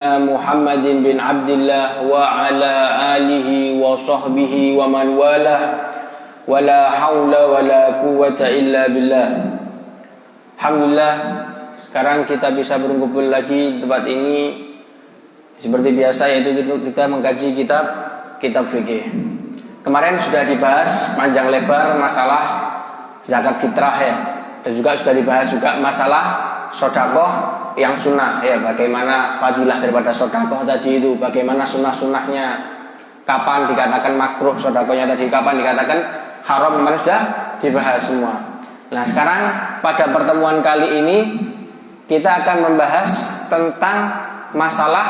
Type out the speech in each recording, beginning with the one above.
Muhammad bin Abdullah wa ala alihi wa sahbihi wa man walah wa la hawla wa la quwwata illa billah. Alhamdulillah, sekarang kita bisa berkumpul lagi di tempat ini seperti biasa, yaitu kita mengkaji kitab fikih. Kemarin sudah dibahas panjang lebar masalah zakat fitrah ya, dan juga sudah dibahas juga masalah sedekah yang sunnah ya, bagaimana fadilah daripada sedekah tadi itu, bagaimana sunnah-sunnahnya, kapan dikatakan makruh sedekahnya tadi, kapan dikatakan haram, kemarin sudah dibahas semua. Nah sekarang pada pertemuan kali ini kita akan membahas tentang masalah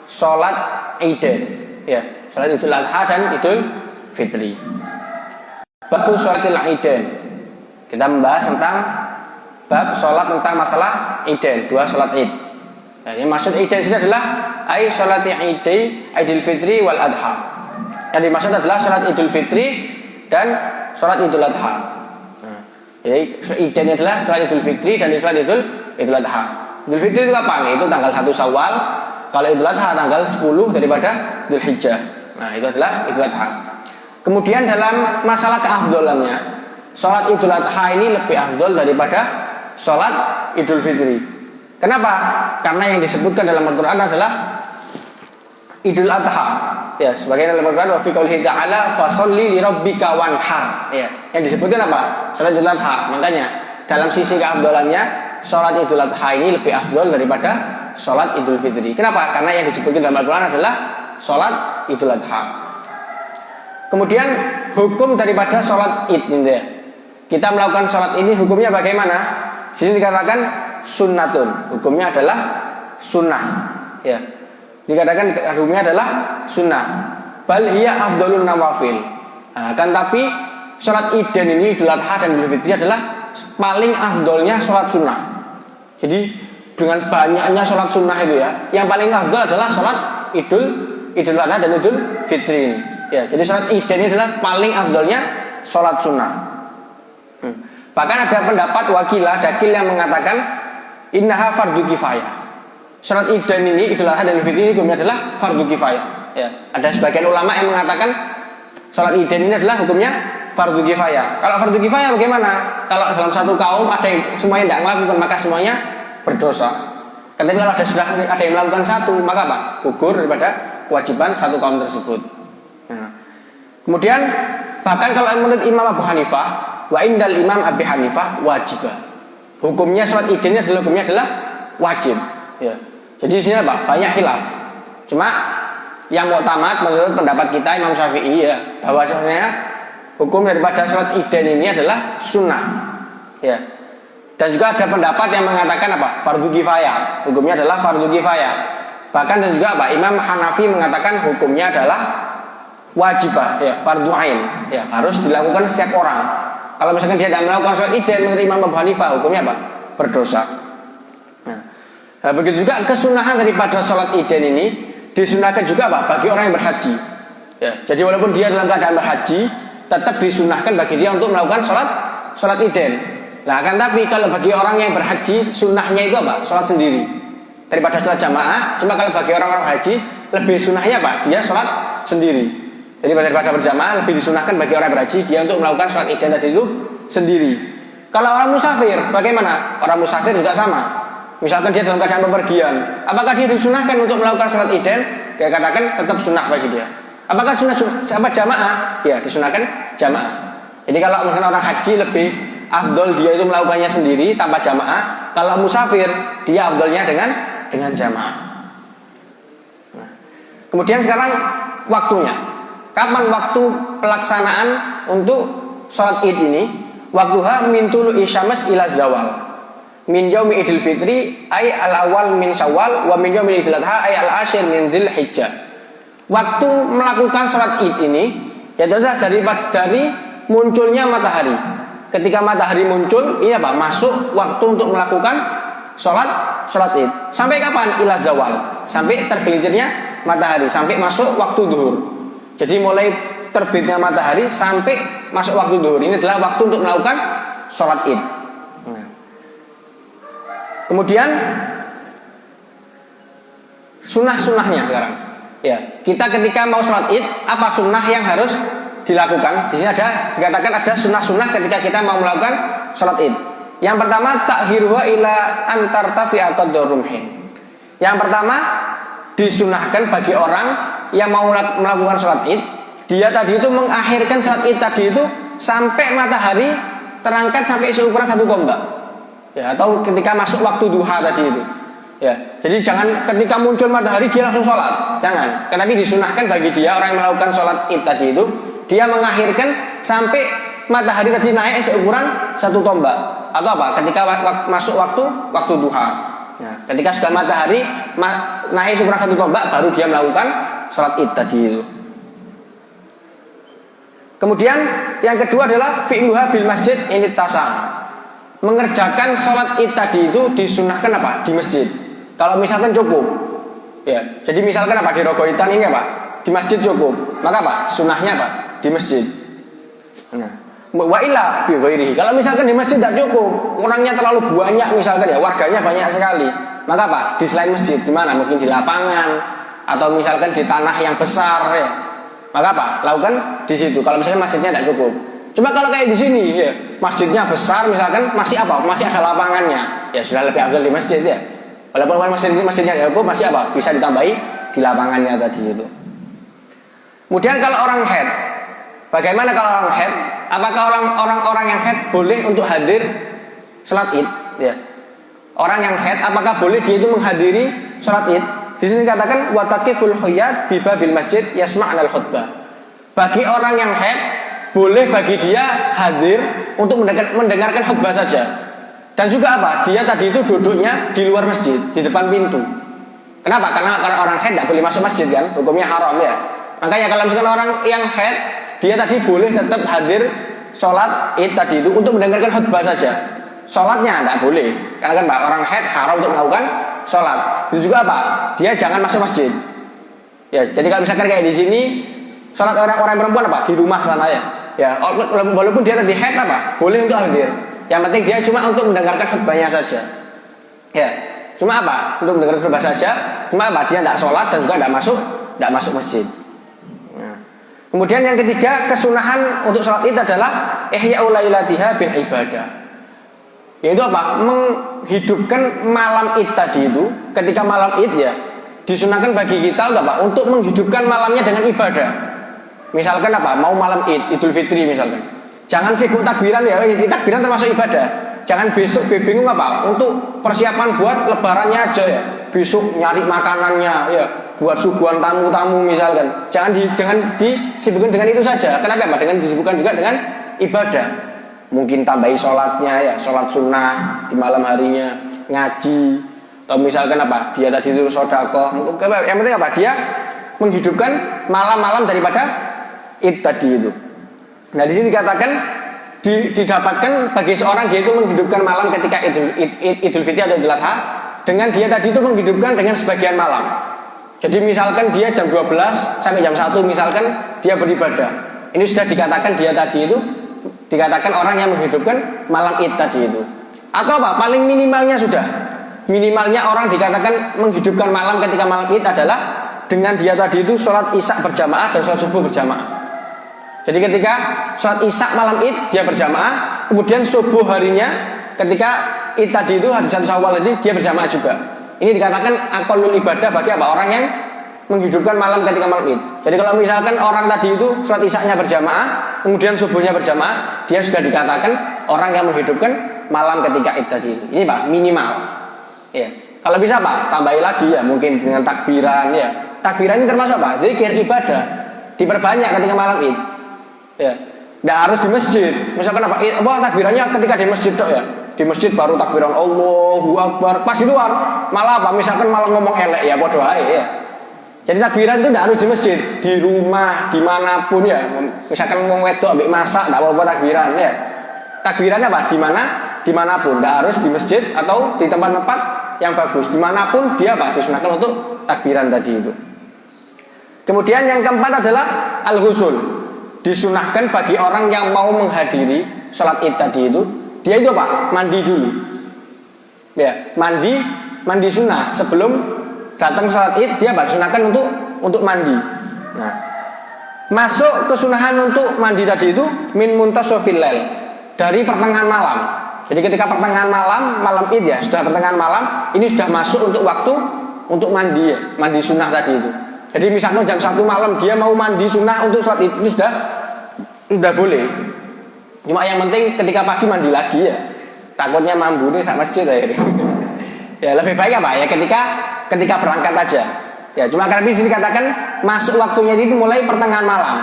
sholat Idain ya, sholat Idul Adha dan Idul Fitri. Bab sholatil Idain, kita membahas tentang bab sholat tentang masalah Idain, dua sholat Id. Nah, yang maksud Idain ini adalah ay sholati Idul Fitri wal Adha. Yang dimaksud adalah sholat Idul Fitri dan sholat Idul Adha. Nah, jadi Idain adalah sholat Idul Fitri dan sholat Idul Adha. Idul Fitri itu kapan? Itu tanggal 1 Syawal. Kalau Idul Adha tanggal 10 daripada Dzul Hijjah. Nah, itu adalah Idul Adha. Kemudian dalam masalah keafdolannya, sholat Idul Adha ini lebih afdol daripada sholat Idul Fitri. Kenapa? Karena yang disebutkan dalam Al-Quran adalah Idul Adha ya, sebagai dalam Al-Quran wa fi qoulihi ta'ala fasholli li rabbika wanhar ya. Yang disebutkan apa? Sholat Idul Adha. Makanya dalam sisi keafdolannya sholat Idul Adha ini lebih afdol daripada sholat Idul Fitri. Kenapa? Karena yang disebutkan dalam Al-Quran adalah sholat Idul Adha. Kemudian hukum daripada sholat Id ini ya. Kita melakukan sholat ini hukumnya bagaimana? Sini dikatakan sunnatun, hukumnya adalah sunnah ya. Dikatakan hukumnya adalah sunnah. Bal hiya afdalun nawafil. Nah, kan tapi sholat Idain ini Idul Adha dan Idul Fitri adalah paling afdolnya sholat sunnah. Jadi dengan banyaknya sholat sunnah itu ya, yang paling afdol adalah sholat Idul Adha dan Idul Fitri ini. Ya, jadi sholat Idain ini adalah paling afdolnya sholat sunnah. Bahkan ada pendapat wakilah dakil yang mengatakan innaha fardhu kifayah. Sholat Idain ini Idul Adha dan Idul Fitri ini hukumnya adalah fardhu kifayah. Ya, ada sebagian ulama yang mengatakan sholat Idain ini adalah hukumnya fardhu kifayah. Kalau fardhu kifayah bagaimana? Kalau dalam satu kaum ada yang semuanya tidak melakukan, maka semuanya berdosa. Tapi kalau ada yang melakukan satu, maka apa? Gugur daripada kewajiban satu kaum tersebut. Nah, kemudian bahkan kalau menurut Imam Abu Hanifah wa indal Imam Abi Hanifah wajibah. Hukumnya sholat Idain ini adalah hukumnya adalah wajib. Ya. Jadi di sini apa? Banyak khilaf. Cuma yang muktamad menurut pendapat kita Imam Syafi'i ya, bahwasanya hukum daripada sholat Idain ini adalah sunnah. Ya. Dan juga ada pendapat yang mengatakan apa? Fardhu kifayah. Hukumnya adalah fardhu kifayah. Bahkan dan juga apa? Imam Hanafi mengatakan hukumnya adalah wajibah, ya, fardhu ain. Ya, harus dilakukan setiap orang. Kalau misalkan dia tidak melakukan sholat Idain menurut Imam Abu Hanifah, hukumnya apa? Berdosa. Nah, begitu juga kesunahan daripada sholat Idain ini disunahkan juga apa? Bagi orang yang berhaji. Ya, jadi walaupun dia dalam keadaan berhaji, tetap disunahkan bagi dia untuk melakukan sholat Idain. Nah, kan tapi kalau bagi orang yang berhaji, sunnahnya itu apa? Sholat sendiri daripada sholat jamaah. Cuma kalau bagi orang haji, lebih sunnahnya apa? Dia sholat sendiri. Jadi daripada berjamaah lebih disunahkan bagi orang berhaji dia untuk melakukan sholat Idain tadi itu sendiri. Kalau orang musafir bagaimana? Orang musafir juga sama. Misalkan dia dalam keadaan bepergian, apakah dia disunahkan untuk melakukan sholat Idain? Dia katakan tetap sunnah bagi dia. Apakah sunnah jamaah? Ya, disunahkan jamaah. Jadi kalau misalkan orang haji lebih afdol dia itu melakukannya sendiri tanpa jamaah. Kalau musafir dia afdolnya dengan jamaah. Nah, kemudian sekarang waktunya. Kapan waktu pelaksanaan untuk sholat Id ini? Waktuha min tulu'i syams ila zawal. Min yaumi Idul Fitri ay al-awwal min Syawal wa min yaumi Idul Adha ay al-asyir min Dzul Hijjah. Waktu melakukan sholat Id ini adalah dari munculnya matahari. Ketika matahari muncul, ini apa? Masuk waktu untuk melakukan sholat Id. Sampai kapan? Ila zawal. Sampai tergelincirnya matahari, sampai masuk waktu zuhur. Jadi mulai terbitnya matahari sampai masuk waktu zuhur, ini adalah waktu untuk melakukan sholat Id. Nah. Kemudian sunnah-sunnahnya sekarang. Ya, kita ketika mau sholat id, apa sunnah yang harus dilakukan? Di sini dikatakan ada sunnah-sunnah ketika kita mau melakukan sholat id. Yang pertama, takhiruha ila antartafi atau dorumhin. Yang pertama, disunahkan bagi orang yang mau melakukan sholat id, dia tadi itu mengakhirkan sholat id tadi itu sampai matahari terangkat sampai seukuran 1 tombak. Ya, atau ketika masuk waktu duha tadi itu. Ya, jadi jangan ketika muncul matahari dia langsung sholat, jangan. Tetapi disunahkan bagi dia orang yang melakukan sholat id tadi itu, dia mengakhirkan sampai matahari tadi naik seukuran 1 tombak. Atau apa? Ketika masuk waktu duha. Ya, ketika sudah matahari naik seukuran 1 tombak, baru dia melakukan sholat id tadi itu. Kemudian yang kedua adalah fi'luha bil masjid ini tasah. Mengerjakan sholat id tadi itu disunahkan apa? Di masjid. Kalau misalkan cukup, ya. Jadi misalkan apa di Rogoitan ini apa? Di masjid cukup. Maka apa? Sunnahnya apa? Di masjid. Nah, wa illa fi ghairihi. Kalau misalkan di masjid tidak cukup, orangnya terlalu banyak misalkan ya, warganya banyak sekali. Maka apa? Di selain masjid, di mana? Mungkin di lapangan atau misalkan di tanah yang besar ya. Maka apa? Lakukan di situ. Kalau misalkan masjidnya tidak cukup. Cuma kalau kayak di sini ya, masjidnya besar misalkan masih apa? Masih ada lapangannya. Ya sudah lebih afdal di masjid ya. Walaupun masjidnya cukup masih apa? Bisa ditambahi di lapangannya tadi itu. Kemudian kalau orang haid, bagaimana kalau orang haid? Apakah orang yang haid boleh untuk hadir salat id? Ya. Orang yang haid apakah boleh dia itu menghadiri salat id? Di sini katakan watakiful khuyat biba bil masjid yasma'nal khutbah. Bagi orang yang haid boleh bagi dia hadir untuk mendengarkan khutbah saja. Dan juga apa? Dia tadi itu duduknya di luar masjid, di depan pintu. Kenapa? Karena orang haid tidak boleh masuk masjid kan, hukumnya haram ya. Makanya kalau misalkan orang yang haid, dia tadi boleh tetap hadir sholat id tadi itu untuk mendengarkan khutbah saja. Sholatnya tidak boleh, karena kan orang haid haram untuk melakukan sholat. Itu juga apa? Dia jangan masuk masjid. Ya, jadi kalau misalkan kayak di sini, sholat orang perempuan apa? Di rumah sana ya. Ya, walaupun dia tadi haid apa? Boleh untuk hadir. Yang penting dia cuma untuk mendengarkan khutbahnya saja. Ya, cuma apa? Untuk mendengarkan khutbah saja. Cuma apa? Dia tidak sholat dan juga tidak masuk masjid. Nah. Kemudian yang ketiga, kesunahan untuk sholat id adalah ihya'ul lailatiha bil ibadah. Yaitu apa? Menghidupkan malam id tadi itu. Ketika malam id ya, disunahkan bagi kita untuk apa? Untuk menghidupkan malamnya dengan ibadah. Misalkan apa? Mau malam id, Idul Fitri misalkan. Jangan sibuk takbiran ya, takbiran termasuk ibadah. Jangan besok bingung apa? Untuk persiapan buat lebarannya aja ya. Besok nyari makanannya ya, buat suguhan tamu-tamu misalkan. Jangan disibukkan dengan itu saja. Kenapa? Dengan disibukkan juga dengan ibadah. Mungkin tambahi sholatnya ya, sholat sunnah di malam harinya, ngaji. Atau misalkan apa? Dia tadi itu sedekah. Yang penting apa? Dia menghidupkan malam-malam daripada id tadi itu. Nah di sini dikatakan didapatkan bagi seorang dia itu menghidupkan malam ketika Idul Fitri atau Idul Adha dengan dia tadi itu menghidupkan dengan sebagian malam. Jadi misalkan dia jam 12 sampai jam 1 misalkan dia beribadah. Ini sudah dikatakan dia tadi itu dikatakan orang yang menghidupkan malam id tadi itu. Atau apa? Paling minimalnya sudah. Minimalnya orang dikatakan menghidupkan malam ketika malam id adalah dengan dia tadi itu sholat isya berjamaah dan sholat subuh berjamaah. Jadi ketika sholat isya malam id dia berjamaah, kemudian subuh harinya ketika id tadi itu hari 1 Syawal ini dia berjamaah juga. Ini dikatakan aqallul ibadah bagi apa? Orang yang menghidupkan malam ketika malam id. Jadi kalau misalkan orang tadi itu sholat isyanya berjamaah, kemudian subuhnya berjamaah, dia sudah dikatakan orang yang menghidupkan malam ketika id tadi itu. Ini Pak, minimal. Ya. Kalau bisa Pak, tambahi lagi ya, mungkin dengan takbiran ya. Takbiran ini termasuk apa? Zikir ibadah. Diperbanyak ketika malam id. Ya, tidak harus di masjid. Misalkan apa? Takbirannya ketika di masjid dok ya. Di masjid baru takbiran Allahu Akbar. Pas di luar malah apa? Misalkan malah ngomong elek ya, bodoh aja ya. Jadi takbiran itu tidak harus di masjid, di rumah, dimanapun ya. Misalkan ngomong wedok, ambil masak, tidak apa-apa takbiran ya. Takbirannya apa? Dimanapun, tidak harus di masjid atau di tempat-tempat yang bagus. Dimanapun dia apa? Disunahkan untuk takbiran tadi itu. Kemudian yang keempat adalah al-ghusul. Disunahkan bagi orang yang mau menghadiri sholat id tadi itu, dia itu apa? Mandi dulu. Ya, mandi sunnah sebelum datang sholat id, dia disunahkan untuk mandi. Nah, masuk kesunahan untuk mandi tadi itu min muntasofil lail, dari pertengahan malam. Jadi ketika pertengahan malam id ya, sudah pertengahan malam, ini sudah masuk untuk waktu untuk mandi ya, mandi sunnah tadi itu. Jadi misalnya jam 1 malam dia mau mandi sunnah untuk sholat id, ini sudah boleh. Cuma yang penting ketika pagi mandi lagi ya, takutnya mambu nih sak masjid akhirnya. Ya lebih baik apa ya ketika berangkat aja. Ya cuma karena di sini katakan masuk waktunya itu mulai pertengahan malam.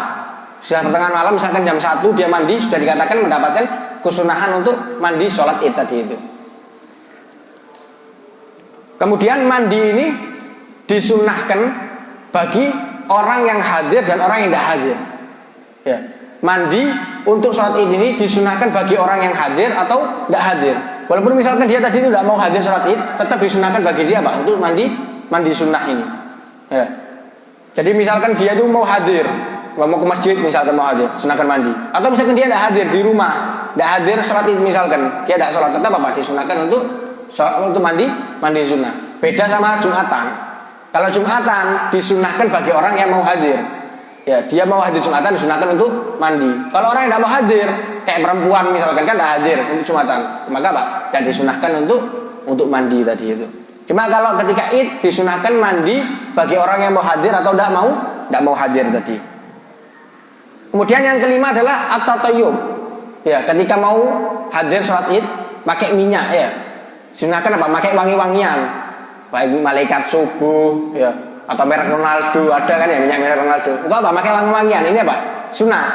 Sudah pertengahan malam misalkan jam 1 dia mandi, sudah dikatakan mendapatkan kesunahan untuk mandi sholat id tadi itu. Kemudian mandi ini disunahkan bagi orang yang hadir dan orang yang tidak hadir. Ya, mandi untuk sholat id ini disunahkan bagi orang yang hadir atau tidak hadir. Walaupun misalkan dia tadi itu tidak mau hadir sholat id, tetap disunahkan bagi dia Pak untuk mandi sunnah ini. Ya. Jadi misalkan dia itu mau hadir, mau ke masjid misalkan mau hadir, sunahkan mandi. Atau misalkan dia tidak hadir di rumah, tidak hadir sholat id misalkan, dia tidak sholat, tetap apa? Disunahkan untuk mandi sunnah. Beda sama Jumatan. Kalau Jumatan disunahkan bagi orang yang mau hadir. Ya, dia mau hadir Jumatan disunahkan untuk mandi. Kalau orang yang tidak mau hadir, kayak perempuan misalkan kan tidak hadir untuk Jumatan, maka apa? Tidak disunahkan untuk mandi tadi itu. Cuma kalau ketika id disunahkan mandi bagi orang yang mau hadir atau tidak mau hadir tadi. Kemudian yang kelima adalah at-tatayyub. Ya, ketika mau hadir sholat id pakai minyak ya. Sunahkan apa? Pakai wangi-wangian. Baik malaikat subuh ya, atau merek Ronaldo ada kan ya, minyak merek Ronaldo. Itu apa? Pakai wangi-wangian. Ini apa? Sunnah.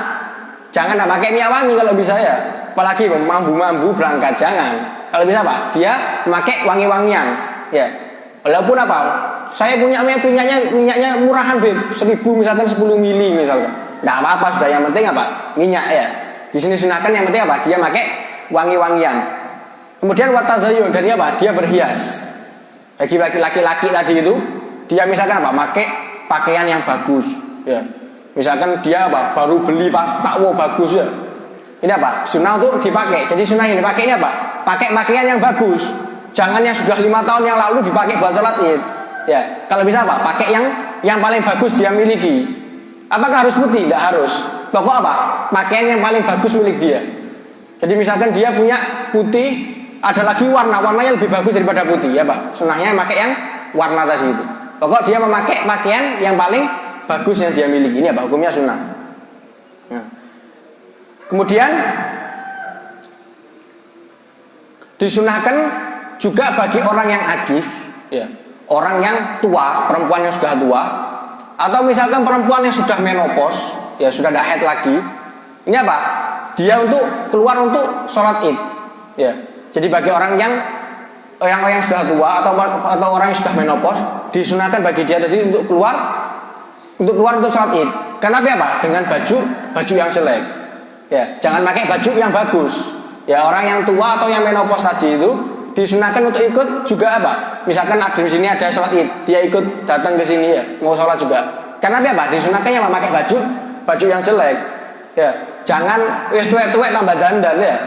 Jangan pakai minyak wangi kalau bisa ya. Apalagi mambu-mambu berangkat jangan. Kalau bisa apa? Dia memakai wangi-wangian. Ya. Walaupun apa? Saya punya minyaknya murahan Beb, 1000 misalkan 10 mili misalkan. Enggak apa-apa sudah, yang penting apa? Minyak ya. Di sini sunahkan yang penting apa? Dia pakai wangi-wangian. Kemudian watazayun, dari apa? Dia berhias. Bagi laki-laki tadi itu, dia misalkan apa? Pakai pakaian yang bagus, ya. Misalkan dia apa? Baru beli takwo bagus ya. Ini apa? Sunnah untuk dipakai. Jadi sunnah yang dipakai ini apa? Pakai pakaian yang bagus. Jangan yang sudah 5 tahun yang lalu dipakai buat sholat id. Ya. Kalau bisa apa? Pakai yang paling bagus dia miliki. Apakah harus putih? Tidak harus. Pokok apa? Pakaian yang paling bagus milik dia. Jadi misalkan dia punya putih, ada lagi warnanya lebih bagus daripada putih ya Pak. Sunnahnya pakai yang warna tadi itu. Pokok dia memakai pakaian yang paling bagus yang dia miliki. Ini apa? Hukumnya sunnah. Nah. Kemudian disunahkan juga bagi orang yang ajus, ya. Orang yang tua, perempuan yang sudah tua, atau misalkan perempuan yang sudah menopause, ya sudah tidak haid lagi. Ini apa? Dia untuk keluar untuk sholat id. Ya. Jadi bagi orang yang sudah tua atau orang yang sudah menopause, disunahkan bagi dia tadi untuk keluar untuk sholat id. Kenapa apa? Dengan baju yang jelek. Ya, jangan pakai baju yang bagus. Ya, orang yang tua atau yang menopause tadi itu disunahkan untuk ikut juga apa? Misalkan di sini ada sholat id, dia ikut datang ke sini ya, mau sholat juga. Kenapa apa? Disunahkan yang memakai baju yang jelek. Ya, jangan tuwek-tuwek tambah dandan ya.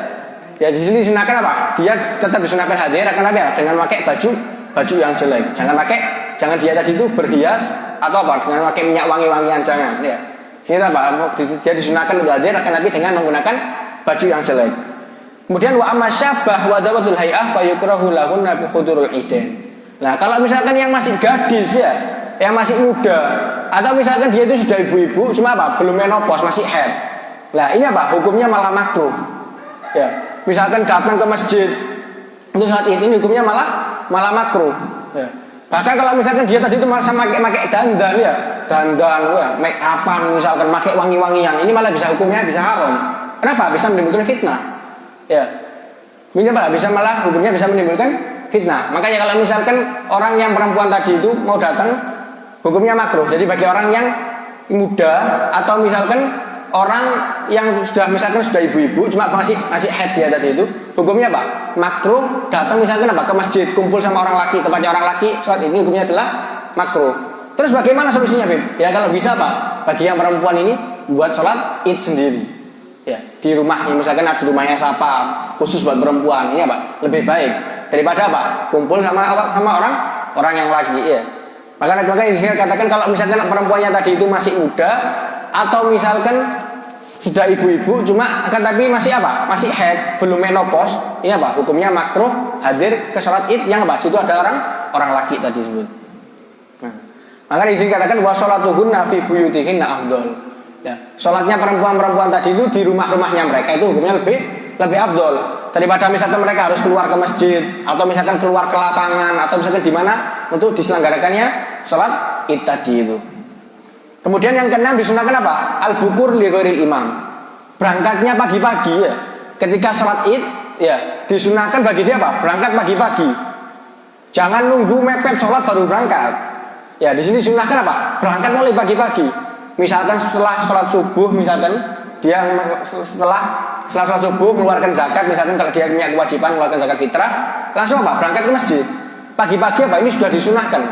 Ya di sini disunahkan apa? Dia tetap disunahkan hadir, kenapa ya? Dengan memakai baju yang jelek. Jangan dia tadi itu berhias atau apa? Dengan memakai minyak wangi-wangian jangan ya. Sini apa? Dia disunahkan untuk hadir, tapi dengan menggunakan baju yang jelek. Kemudian wa amasyabah wa dawatul hay'ah fayukrahu lahunna bi hudurul idain. Nah, kalau misalkan yang masih gadis ya, yang masih muda, atau misalkan dia itu sudah ibu-ibu, cuma apa? Belum menopause, masih haid. Nah, ini apa? Hukumnya malah makruh. Ya, misalkan datang ke masjid untuk saat ini hukumnya malah makruh. Ya. Bahkan kalau misalkan dia tadi itu sama pakai dandan ya, make upan misalkan pakai wangi-wangian, ini malah bisa hukumnya bisa haram. Kenapa? Bisa menimbulkan fitnah. Ya. Malah hukumnya bisa menimbulkan fitnah. Makanya kalau misalkan orang yang perempuan tadi itu mau datang, hukumnya makruh. Jadi bagi orang yang muda atau misalkan orang yang sudah ibu-ibu cuma masih haid dia tadi itu, hukumnya apa? Makruh datang misalkan apa? Ke masjid, kumpul sama orang laki, tempatnya orang laki, sholat ini hukumnya adalah makruh. Terus bagaimana solusinya, Beb? Ya kalau bisa apa? Bagi yang perempuan ini buat sholat id sendiri. Ya, di rumah, misalkan ada di rumahnya siapa khusus buat perempuan, ini apa? Lebih baik daripada apa? Kumpul sama orang yang laki ya. Maka saya katakan kalau misalkan perempuannya tadi itu masih muda atau misalkan sudah ibu-ibu cuma akan tapi masih apa? Masih haid, belum menopause. Ini apa? Hukumnya makruh hadir ke sholat Id yang apa? Situ ada orang laki tadi sebut. Nah, maka di sini katakan wa sholatuhunna fi buyutihinna afdol. Ya, sholatnya perempuan-perempuan tadi itu di rumah-rumahnya mereka itu hukumnya lebih afdol daripada misalkan mereka harus keluar ke masjid atau misalkan keluar ke lapangan atau misalkan di mana untuk diselenggarakannya sholat Id tadi itu. Kemudian yang keenam disunahkan apa? Al-bukur li ghairil imam. Berangkatnya pagi-pagi ya. Ketika sholat Id ya disunahkan bagi dia apa? Berangkat pagi-pagi. Jangan nunggu mepet sholat baru berangkat. Ya di sini disunahkan apa? Berangkat mulai pagi-pagi. Misalkan setelah sholat subuh, misalkan dia setelah sholat subuh mengeluarkan zakat, misalkan kalau dia punya kewajiban mengeluarkan zakat fitrah, langsung apa? Berangkat ke masjid. Pagi-pagi apa? Ini sudah disunahkan.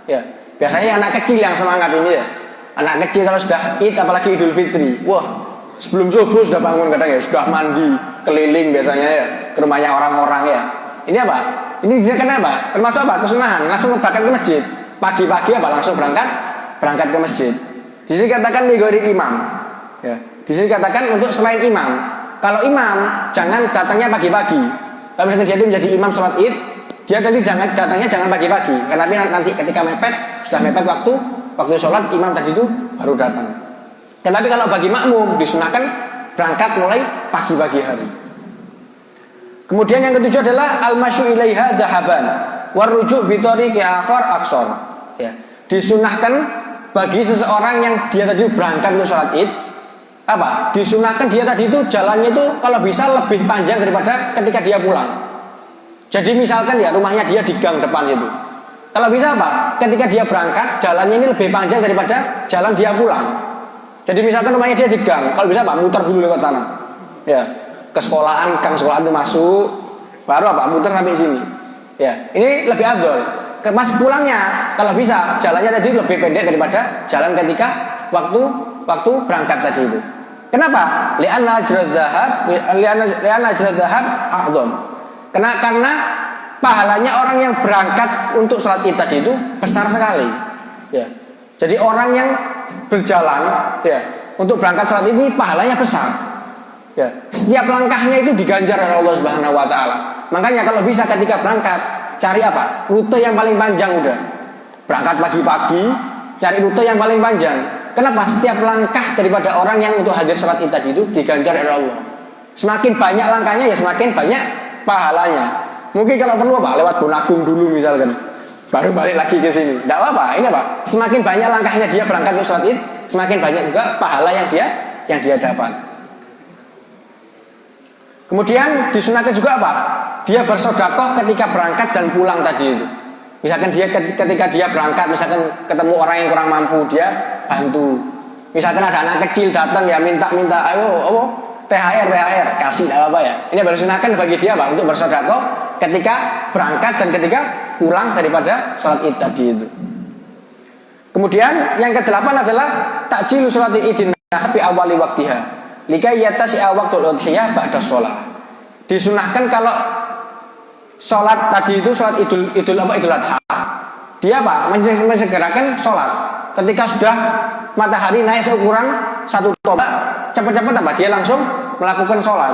Ya biasanya anak kecil yang semangat ini ya. Anak kecil kalau sudah Id apalagi Idul Fitri, wah sebelum subuh sudah bangun kadang ya, sudah mandi keliling biasanya ya ke rumahnya orang-orang ya. Ini apa? Ini dikatakan apa? Termasuk apa? Kesunahan. Langsung berangkat ke masjid. Pagi-pagi apa? Langsung berangkat ke masjid. Di sini katakan ligori imam. Ya. Di sini katakan untuk selain imam. Kalau imam jangan datangnya pagi-pagi. Kalau misalnya dia itu menjadi imam sholat Id, dia tadi datangnya jangan pagi-pagi. Karena nanti ketika mepet sudah mepet waktu sholat imam tadi itu baru datang. Tetapi kalau bagi makmum disunahkan berangkat mulai pagi-pagi hari. Kemudian yang ketujuh adalah al-masyu ilaiha dahaban warujuk bitori ke akhir aksor. Ya, disunahkan bagi seseorang yang dia tadi berangkat untuk sholat Id apa? Disunahkan dia tadi itu jalannya itu kalau bisa lebih panjang daripada ketika dia pulang. Jadi misalkan ya rumahnya dia di gang depan situ. Kalau bisa apa? Ketika dia berangkat, jalannya ini lebih panjang daripada jalan dia pulang. Jadi misalkan rumahnya dia di gang, kalau bisa apa? Muter dulu lewat sana. Ya, ke sekolahan, gang sekolahan itu masuk, baru apa? Muter sampai sini. Ya, ini lebih afdol. Mas pulangnya, kalau bisa jalannya tadi lebih pendek daripada jalan ketika waktu berangkat tadi itu. Kenapa? Li'anna ajrad dzahab a'dham. Karena pahalanya orang yang berangkat untuk sholat Id tadi itu besar sekali. Ya. Jadi orang yang berjalan ya untuk berangkat sholat ini pahalanya besar. Ya. Setiap langkahnya itu diganjar oleh Allah Subhanahu wa taala. Makanya kalau bisa ketika berangkat cari apa? Rute yang paling panjang udah. Berangkat pagi-pagi, cari rute yang paling panjang. Kenapa? Setiap langkah daripada orang yang untuk hadir sholat Id tadi itu diganjar oleh Allah. Semakin banyak langkahnya ya semakin banyak pahalanya. Mungkin kalau perlu apa? Lewat Bonagung dulu misalkan, baru balik lagi ke sini. Tidak apa-apa. Ini apa? Semakin banyak langkahnya dia berangkat untuk sholat Id, semakin banyak juga pahala yang dia dapat. Kemudian disunahkan juga apa? Dia bersedekah ketika berangkat dan pulang tadi itu. Misalkan dia ketika dia berangkat, misalkan ketemu orang yang kurang mampu, dia bantu. Misalkan ada anak kecil datang ya minta, ayo, THR kasih apa ya? Ini baru sunahkan bagi dia Pak untuk bersedekah ketika berangkat dan ketika pulang daripada sholat Id tadi itu. Kemudian yang kedelapan adalah takjilu sholat Idin fi awali waktiha. Likai yatasi'a waqtul udhiyah ba'da sholat. Disunahkan kalau sholat tadi itu sholat idul adha, dia apa? Menyegerakan sholat. Ketika sudah matahari naik seukuran satu tombak, cepat-cepat apa? Dia langsung melakukan sholat.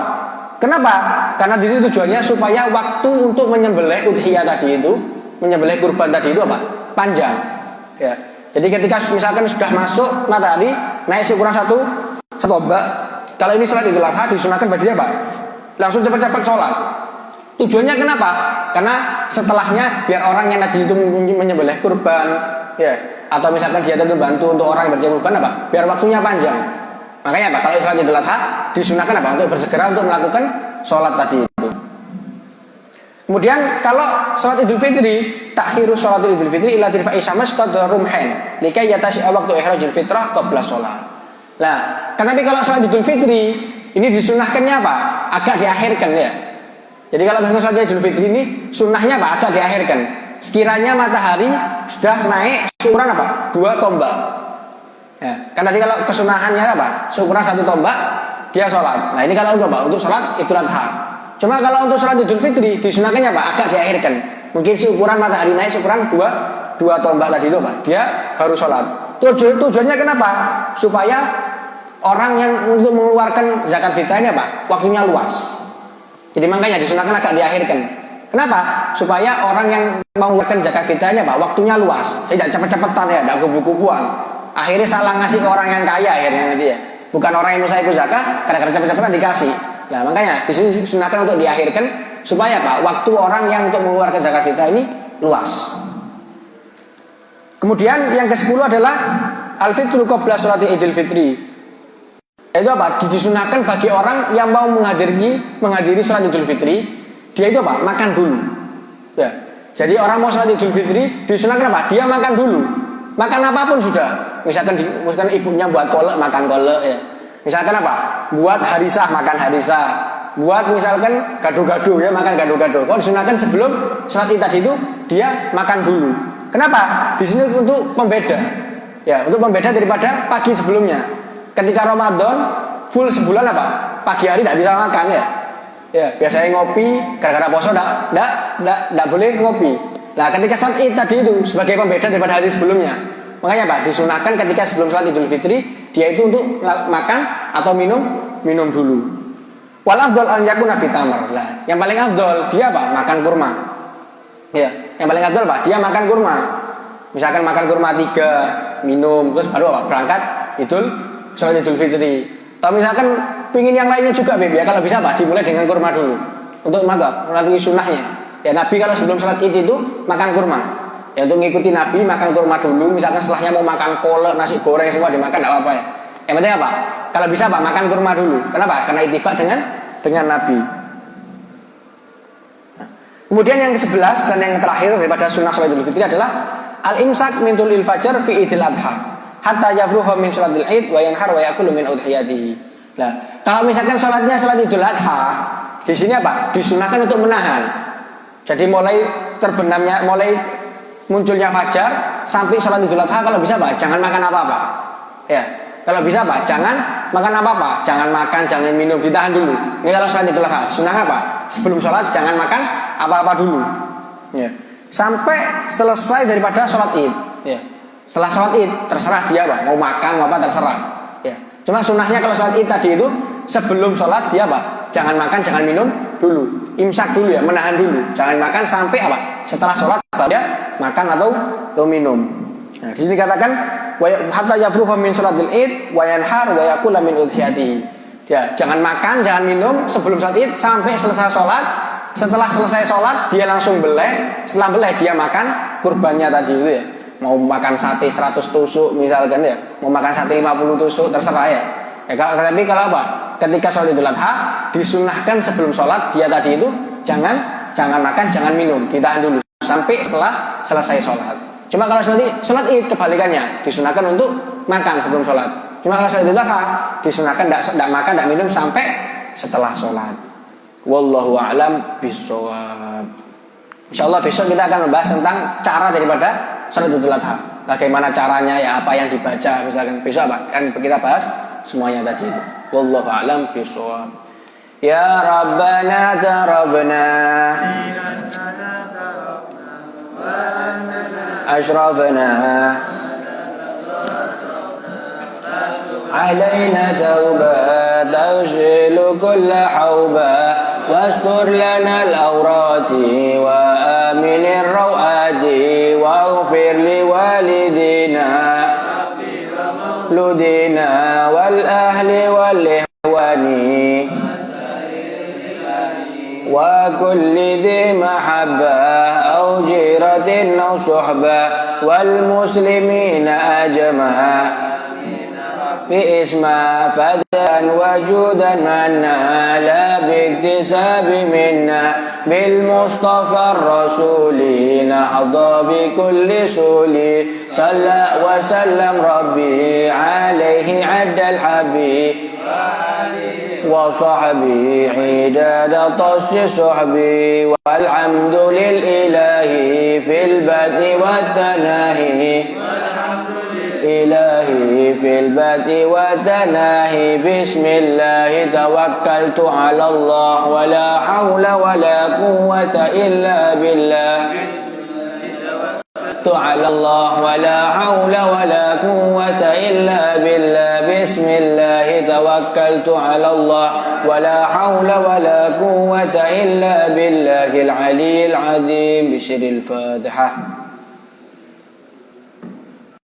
Kenapa? Karena di situ tujuannya supaya waktu untuk menyembelih udhiyah tadi itu, menyembelih kurban tadi itu apa? Panjang. Ya. Jadi ketika misalkan sudah masuk matahari naik seukuran satu tombak, kalau ini sholat idul adha disunahkan bagi dia apa? Langsung cepat-cepat sholat. Tujuannya kenapa? Karena setelahnya biar orang yang tadi itu menyembelih kurban, ya, atau misalkan dia tentu bantu untuk orang yang berjemur kurban apa? Biar waktunya panjang. Makanya apa? Kalau sholat Idul Adha disunahkan apa? Untuk bersegera untuk melakukan sholat tadi itu. Kemudian kalau sholat Idul Fitri, takhiru sholat Idul Fitri ila tirfa'i syams qadra rumhen, likai yatasi waqtu ihrajul fitrah qabla sholat. Nah, kenapa kalau sholat Idul Fitri ini disunahkannya apa? Agak diakhirkan ya. Jadi kalau misalnya sholat Idul Fitri ini sunnahnya apa? Agak diakhirkan. Sekiranya matahari sudah naik seukuran apa? 2 tombak. Ya, kan tadi kalau kesunahannya apa? Seukuran 1 tombak dia sholat. Nah ini kalau untuk apa? Untuk sholat Idul Adha. Cuma kalau untuk sholat Idul Fitri disunahkannya apa? Agak diakhirkan. Mungkin seukuran matahari naik seukuran 2 dua tombak tadi itu Pak, dia baru sholat. Tujuannya kenapa? Supaya orang yang untuk mengeluarkan zakat fitrahnya Pak, waktunya luas. Jadi makanya disunahkan agak diakhirkan. Kenapa? Supaya orang yang mau mengeluarkan zakat fitrahnya Pak, waktunya luas. Tidak cepet-cepetan ya, tidak kubu-kubuan. Akhirnya salah ngasih ke orang yang kaya akhirnya nanti ya. Bukan orang yang ikut zakat, kadang-kadang cepet-cepetan dikasih. Nah makanya di sini disunahkan untuk diakhirkan supaya Pak, waktu orang yang untuk mengeluarkan zakat fitrah ini luas. Kemudian yang ke-10 adalah al-fitru qabla sholati Idul Fitri. Itu apa? Disunahkan bagi orang yang mau menghadiri sholat Idul Fitri, dia itu apa? Makan dulu. Ya. Jadi orang mau sholat Idul Fitri disunahkan apa? Dia makan dulu. Makan apapun sudah. Misalkan ibunya buat kolak, makan kolak ya. Misalkan apa? Buat harisah, makan harisah. Buat misalkan gado-gado ya, makan gado-gado. Kalau disunahkan sebelum sholat Id tadi itu dia makan dulu. Kenapa? Di sini untuk pembeda. Ya, untuk pembeda daripada pagi sebelumnya. Ketika Ramadan full sebulan apa? Pagi hari tidak bisa makan ya. Ya, biasanya ngopi, gara-gara poso tidak boleh ngopi. Nah, ketika sholat Id tadi itu sebagai pembeda daripada hari sebelumnya. Makanya Pak, disunahkan ketika sebelum sholat Idul Fitri dia itu untuk makan atau minum dulu. Wal afdal an yakuna bitamar. Lah, yang paling afdal dia apa? Makan kurma. Ya, yang paling afdal Pak, dia makan kurma. Misalkan makan kurma 3, minum, terus baru apa? Berangkat sholat Idul Fitri. Kalau misalkan pingin yang lainnya juga Beb, ya kalau bisa Pak, dimulai dengan kurma dulu. Untuk melalui sunnahnya. Ya Nabi kalau sebelum sholat Id itu makan kurma. Ya untuk ngikuti Nabi makan kurma dulu. Misalkan setelahnya mau makan kolak, nasi goreng semua dimakan tidak apa-apa ya. Yang penting apa? Kalau bisa Pak, makan kurma dulu. Kenapa? Karena ittiba dengan Nabi. Kemudian yang ke-11 dan yang terakhir daripada sunnah sholat Idul Fitri adalah al-imsak min tulil fajar fi idil adha hatta yafruha min sholatil id wa yanhar wa yakulu min udhiyatihi. Nah, kalau misalkan sholatnya sholat Idul Adha, di sini apa? Disunahkan untuk menahan. Jadi mulai munculnya fajar sampai sholat Idul Adha kalau bisa Pak, jangan makan apa-apa. Ya, kalau bisa Pak, jangan makan apa-apa, jangan makan, jangan minum, ditahan dulu. Ini kalau sholat Idul Adha, sunnah apa? Sebelum sholat jangan makan apa-apa dulu. Ya, sampai selesai daripada sholat Id. Ya, setelah sholat Id terserah dia Pak, mau makan mau apa terserah. Ya, cuma sunnahnya kalau sholat Id tadi itu sebelum sholat dia Pak, jangan makan, jangan minum dulu, imsak dulu ya, menahan dulu, jangan makan sampai apa? Setelah sholat baru dia makan atau minum. Nah, di sini katakan hatta yafruha min sholatil id wa yanhar wa yakula min udhiyatihi. Ya, jangan makan, jangan minum sebelum sholat Id sampai selesai sholat. Setelah selesai sholat dia langsung beleh. Setelah beleh dia makan kurbannya tadi itu ya. Mau makan sate 100 tusuk misalkan ya, mau makan sate 50 tusuk terserah ya. Ya tapi kalau apa? Ketika sholat Idul Adha disunahkan sebelum sholat dia tadi itu jangan makan, jangan minum, ditahan dulu sampai setelah selesai sholat. Cuma kalau sholat Id kebalikannya, disunahkan untuk makan sebelum sholat. Cuma kalau sholat Idul Adha disunahkan tidak makan, tidak minum sampai setelah sholat. Wallahu a'lam bishawab. Insyaallah besok kita akan membahas tentang cara daripada sholat Idul Adha. Bagaimana caranya ya, apa yang dibaca misalkan. Besok apa? Kan kita bahas semuanya tadi itu. Wallahu a'lam bishawab. Ya Rabbana tarabna ashrafna علينا توبة تغسل كل حوبة واستر لنا الأورات وآمن الروآت واغفر لوالدينا لدينا والأهل والإخوان وكل ذي محبة أو جيرة أو صحبة والمسلمين أجمعين بإسماء فداً وجودا منا لا باكتساب منا بالمصطفى الرسول نحظى بكل سول صلى وسلم ربي عليه عد الحبيب وصحبي عداد طش صحبي والحمد للإله في البدء والتناهي إلهي في البدء والتناهي بسم الله توكلت على الله ولا حول ولا قوة إلا بالله على الله ولا حول ولا قوة إلا بالله بسم الله توكلت على الله ولا حول ولا قوة إلا بالله العلي العظيم بسر الفاتحة.